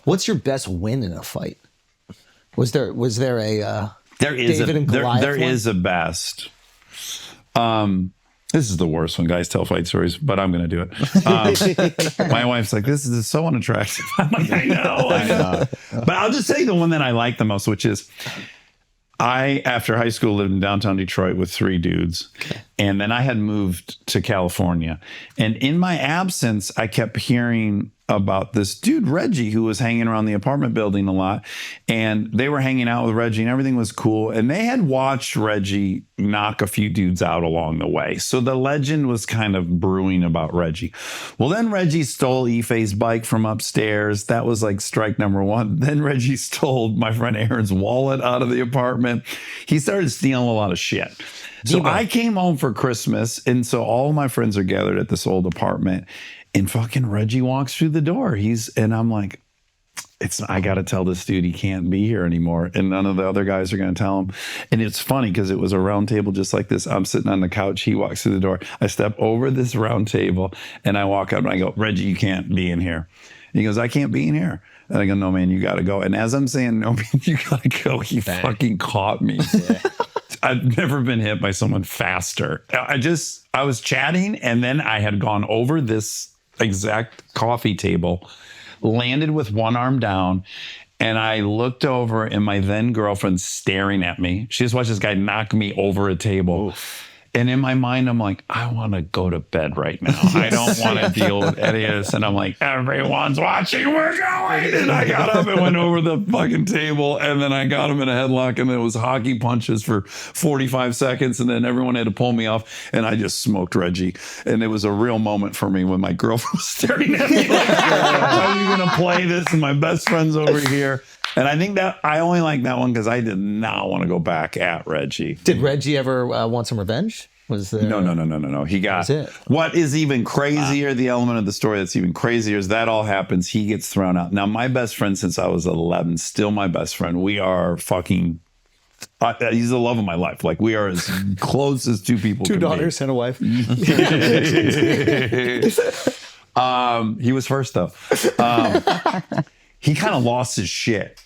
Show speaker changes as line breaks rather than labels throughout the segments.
What's your best win in a fight? Was there a
David
and Goliath
there
one?
is a best. This is the worst when guys tell fight stories, but I'm going to do it. My wife's like, this is so unattractive. I'm like, I know. But I'll just say the one that I like the most, which is I, after high school, lived in downtown Detroit with 3 dudes. Okay. And then I had moved to California. And in my absence, I kept hearing about this dude, Reggie, who was hanging around the apartment building a lot. And they were hanging out with Reggie and everything was cool. And they had watched Reggie knock a few dudes out along the way. So the legend was kind of brewing about Reggie. Well, then Reggie stole Ife's bike from upstairs. That was like strike number 1. Then Reggie stole my friend Aaron's wallet out of the apartment. He started stealing a lot of shit. So I came home for Christmas, and so all my friends are gathered at this old apartment, and fucking Reggie walks through the door. And I'm like, I got to tell this dude he can't be here anymore, and none of the other guys are going to tell him. And it's funny because it was a round table just like this. I'm sitting on the couch. He walks through the door. I step over this round table, and I walk up and I go, Reggie, you can't be in here. And he goes, I can't be in here. And I go, no, man, you got to go. And as I'm saying, no, man, you got to go, he fucking caught me. Yeah. I've never been hit by someone faster. I was chatting, and then I had gone over this exact coffee table, landed with one arm down, and I looked over, and my then girlfriend staring at me. She just watched this guy knock me over a table. Oof. And in my mind, I'm like, I want to go to bed right now. I don't want to deal with any of this. And I'm like, everyone's watching, we're going. And I got up and went over the fucking table. And then I got him in a headlock. And then it was hockey punches for 45 seconds. And then everyone had to pull me off. And I just smoked Reggie. And it was a real moment for me when my girlfriend was staring at me like, how are you going to play this? And my best friend's over here. And I think that I only like that one because I did not want to go back at Reggie.
Did Reggie ever want some revenge? Was there...
No. He got what is even crazier. The element of the story that's even crazier is that all happens. He gets thrown out. Now, my best friend since I was 11, still my best friend. We are fucking. He's the love of my life. Like we are as close as 2 people.
2 daughters and a wife.
He was first though. He kind of lost his shit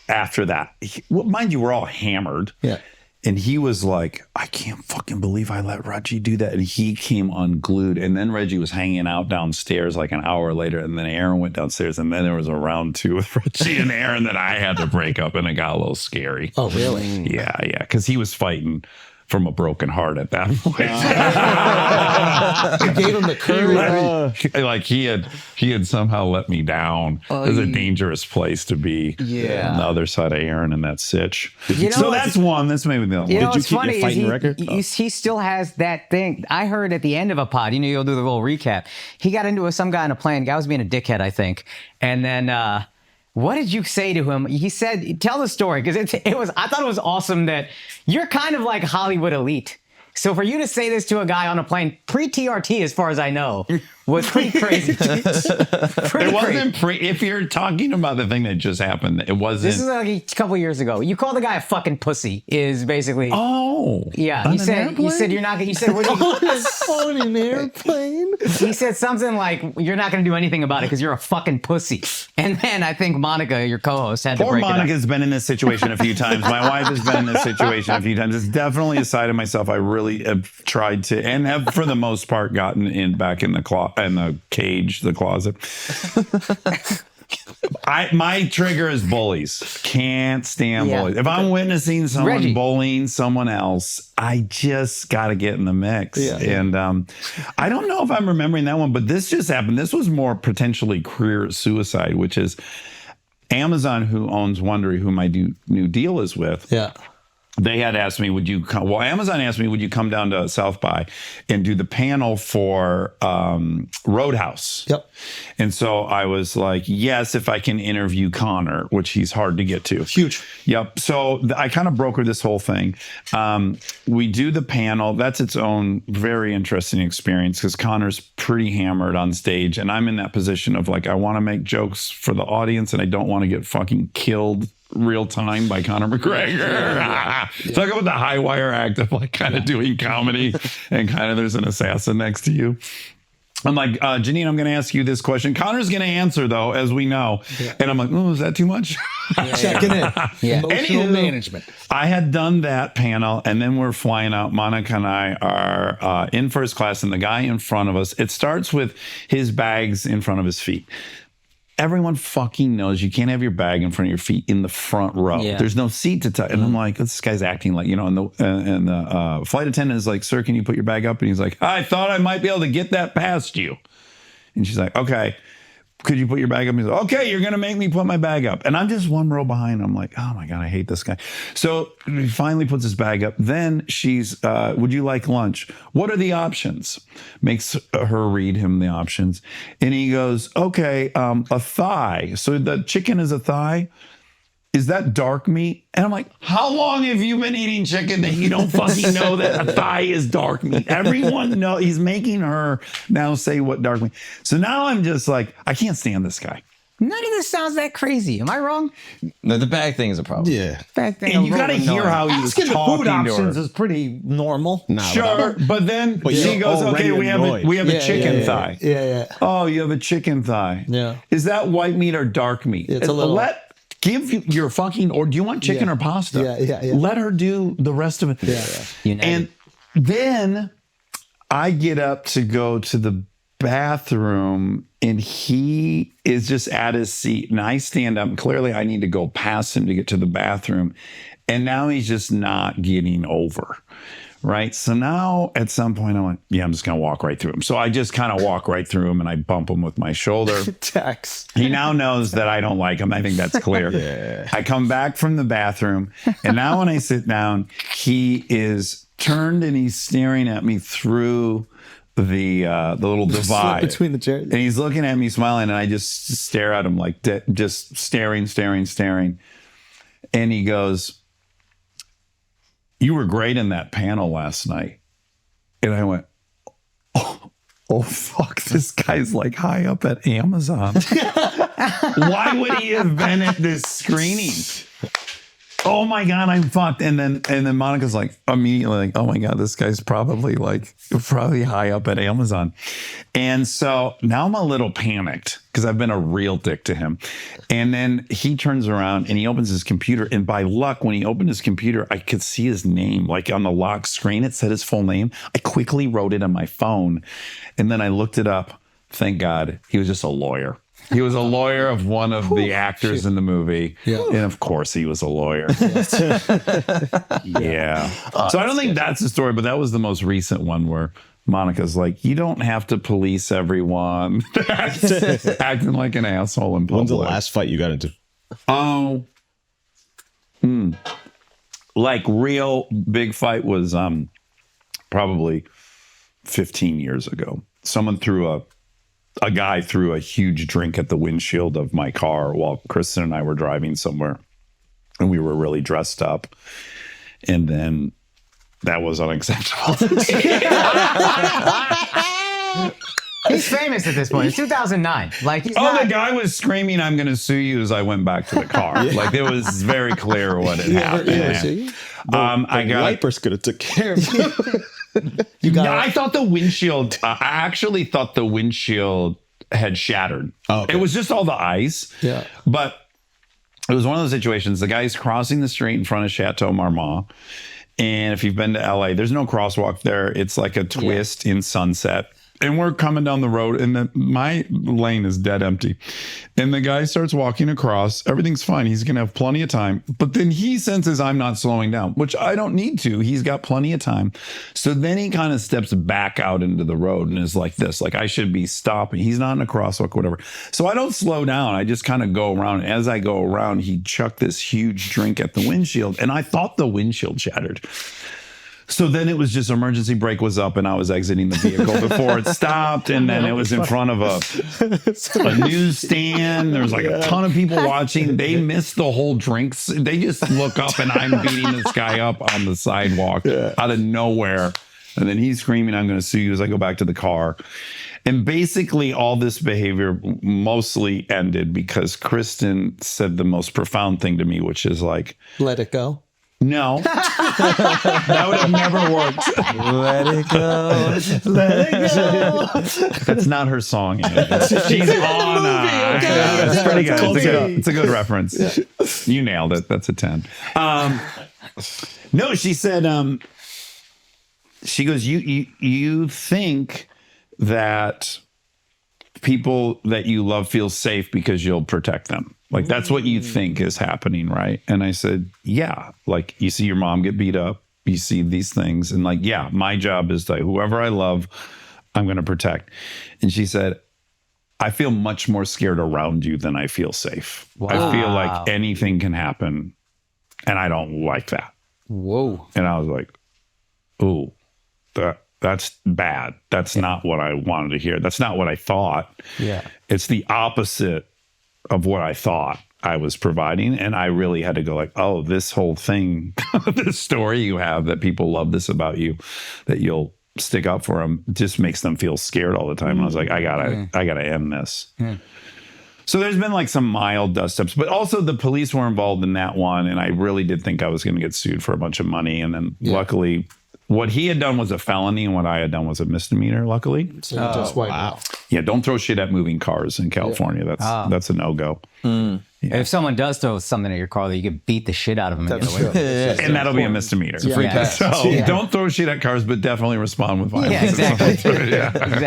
after that. Mind you, we're all hammered.
Yeah.
And he was like, I can't fucking believe I let Reggie do that. And he came unglued. And then Reggie was hanging out downstairs like an hour later. And then Aaron went downstairs. And then there was a round 2 with Reggie and Aaron that I had to break up. And it got a little scary.
Oh, really?
Yeah. Because he was fighting from a broken heart at that point.
You gave him the courage.
Like he had somehow let me down. It was a dangerous place to be. Yeah. On the other side of Aaron and that sitch. So that's one. That's maybe the other one.
Did you keep your fighting record? He still has that thing. I heard at the end of a pod, you'll do the little recap. He got into it with some guy on a plane. Guy was being a dickhead, I think. And then what did you say to him? He said, tell the story, because I thought it was awesome that you're kind of like Hollywood elite. So for you to say this to a guy on a plane, pre-TRT, as far as I know, was pretty crazy.
It wasn't if you're talking about the thing that just happened, it wasn't.
This is like a couple years ago. You called the guy a fucking pussy, is basically.
Oh.
Yeah. You said you're not going to. You said, what are you.
On an airplane?
He said something like, you're not going to do anything about it because you're a fucking pussy. And then I think Monica, your co-host, had to break it up.
Monica's been in this situation a few times. My wife has been in this situation a few times. It's definitely a side of myself I really have tried to, and have for the most part gotten back in the cage, the closet. My trigger is bullies. Can't stand bullies. If I'm witnessing someone bullying someone else, I just got to get in the mix. Yeah. And I don't know if I'm remembering that one, but this just happened. This was more potentially career suicide, which is Amazon, who owns Wondery, who my new deal is with.
Yeah.
They had asked me, would you come? Well, Amazon asked me, would you come down to South by and do the panel for Roadhouse?
Yep.
And so I was like, yes, if I can interview Connor, which he's hard to get to.
Huge.
Yep. So I kind of brokered this whole thing. We do the panel. That's its own very interesting experience because Connor's pretty hammered on stage. And I'm in that position of like, I want to make jokes for the audience and I don't want to get fucking killed real time by Conor McGregor. Talk about the high wire act of like kind of doing comedy and kind of there's an assassin next to you. I'm like, Janine, I'm going to ask you this question. Connor's going to answer, though, as we know. Yeah. And I'm like, oh, is that too much?
Checking in.
Yeah. Emotional management.
I had done that panel, and then we're flying out. Monica and I are in first class, and the guy in front of us, it starts with his bags in front of his feet. Everyone fucking knows you can't have your bag in front of your feet in the front row. Yeah. There's no seat to touch. And I'm like, this guy's acting like, and the flight attendant is like, sir, can you put your bag up? And he's like, I thought I might be able to get that past you. And she's like, okay, could you put your bag up? And he's like, okay, you're going to make me put my bag up. And I'm just one row behind. I'm like, oh my God, I hate this guy. So he finally puts his bag up. Then she's, would you like lunch? What are the options? Makes her read him the options. And he goes, okay, a thigh. So the chicken is a thigh. Is that dark meat? And I'm like, how long have you been eating chicken that you don't fucking know that a thigh is dark meat? Everyone knows. He's making her now say what dark meat. So now I'm just like, I can't stand this guy.
None of this sounds that crazy. Am I wrong?
No, the bag thing is a problem.
Yeah.
Bag thing.
And you got to hear how he was
Asking the
talking
food
to
options
her.
is pretty normal.
Nah,
Sure, but then she goes, okay, we have a chicken thigh.
Yeah.
Oh, you have a chicken thigh.
Yeah.
Is that white meat or dark meat?
It's a little...
Give your fucking, or do you want chicken or pasta?
Yeah.
Let her do the rest of it.
Yeah.
And then I get up to go to the bathroom and he is just at his seat. And I stand up and clearly I need to go past him to get to the bathroom. And now he's just not getting over. Right. So now at some point I'm like, yeah, I'm just going to walk right through him. So I just kind of walk right through him and I bump him with my shoulder.
Tex.
He now knows that I don't like him. I think that's clear.
Yeah.
I come back from the bathroom and now when I sit down, he is turned and he's staring at me through the little divide
between the chairs.
And he's looking at me smiling and I just stare at him like just staring. And he goes, you were great in that panel last night. And I went, oh fuck, this guy's like high up at Amazon. Why would he have been at this screening? Oh my God, I'm fucked. And then Monica's like immediately like, oh my God, this guy's probably high up at Amazon. And so now I'm a little panicked because I've been a real dick to him. And then he turns around and he opens his computer. And by luck, when he opened his computer, I could see his name. Like on the lock screen, it said his full name. I quickly wrote it on my phone. And then I looked it up. Thank God, he was just a lawyer. He was a lawyer of one of the actors in the movie. Yeah. And of course he was a lawyer. Yeah. So I don't think that's the story, but that was the most recent one where Monica's like, you don't have to police everyone. Acting like an asshole in public.
When's the last fight you got into?
Like real big fight was probably 15 years ago. Someone threw a guy threw a huge drink at the windshield of my car while Kristen and I were driving somewhere. And we were really dressed up. And then that was unacceptable.
He's famous at this point. It's 2009. Like,
the guy was screaming, I'm going to sue you as I went back to the car. Like, it was very clear what had happened.
I got wipers could have took care of you.
I thought the windshield, I actually thought the windshield had shattered. Oh, okay. It was just all the ice.
Yeah.
But it was one of those situations. The guy's crossing the street in front of Chateau Marmont. And if you've been to LA, there's no crosswalk there. It's like a twist in Sunset. And we're coming down the road and my lane is dead empty. And the guy starts walking across. Everything's fine. He's going to have plenty of time. But then he senses I'm not slowing down, which I don't need to. He's got plenty of time. So then he kind of steps back out into the road and is like this, like I should be stopping. He's not in a crosswalk, whatever. So I don't slow down. I just kind of go around. As I go around, he chucked this huge drink at the windshield. And I thought the windshield shattered. So then it was just emergency brake was up and I was exiting the vehicle before it stopped. And then it was in front of a newsstand. There's like a ton of people watching. They missed the whole drinks. They just look up and I'm beating this guy up on the sidewalk out of nowhere. And then he's screaming, I'm going to sue you as I go back to the car. And basically all this behavior mostly ended because Kristen said the most profound thing to me, which is like,
let it go.
No, that would have never worked.
Let it go.
Let it go. That's not her song. She's on. That's pretty good. It's a good reference. Yeah. You nailed it. That's a 10. No, she said. She goes. You think that people that you love feel safe because you'll protect them. Like, that's what you think is happening, right? And I said, yeah. Like, you see your mom get beat up. You see these things. And like, yeah, my job is to, whoever I love, I'm going to protect. And she said, I feel much more scared around you than I feel safe. Wow. I feel like anything can happen. And I don't like that.
Whoa.
And I was like, ooh, that's bad. That's not what I wanted to hear. That's not what I thought.
Yeah.
It's the opposite of what I thought I was providing. And I really had to go like, oh, this whole thing, this story you have that people love this about you, that you'll stick up for them, just makes them feel scared all the time. And I was like, I gotta end this. So there's been like some mild dust ups, but also the police were involved in that one. And I really did think I was going to get sued for a bunch of money. And then luckily, what he had done was a felony and what I had done was a misdemeanor, luckily.
So just wow.
Yeah, don't throw shit at moving cars in California. That's a no-go.
Yeah. If someone does throw something at your car, you can beat the shit out of them.
That's true.
And that'll be a misdemeanor.
Free pass.
So don't throw shit at cars, but definitely respond with violence.
Yeah, exactly. Exactly.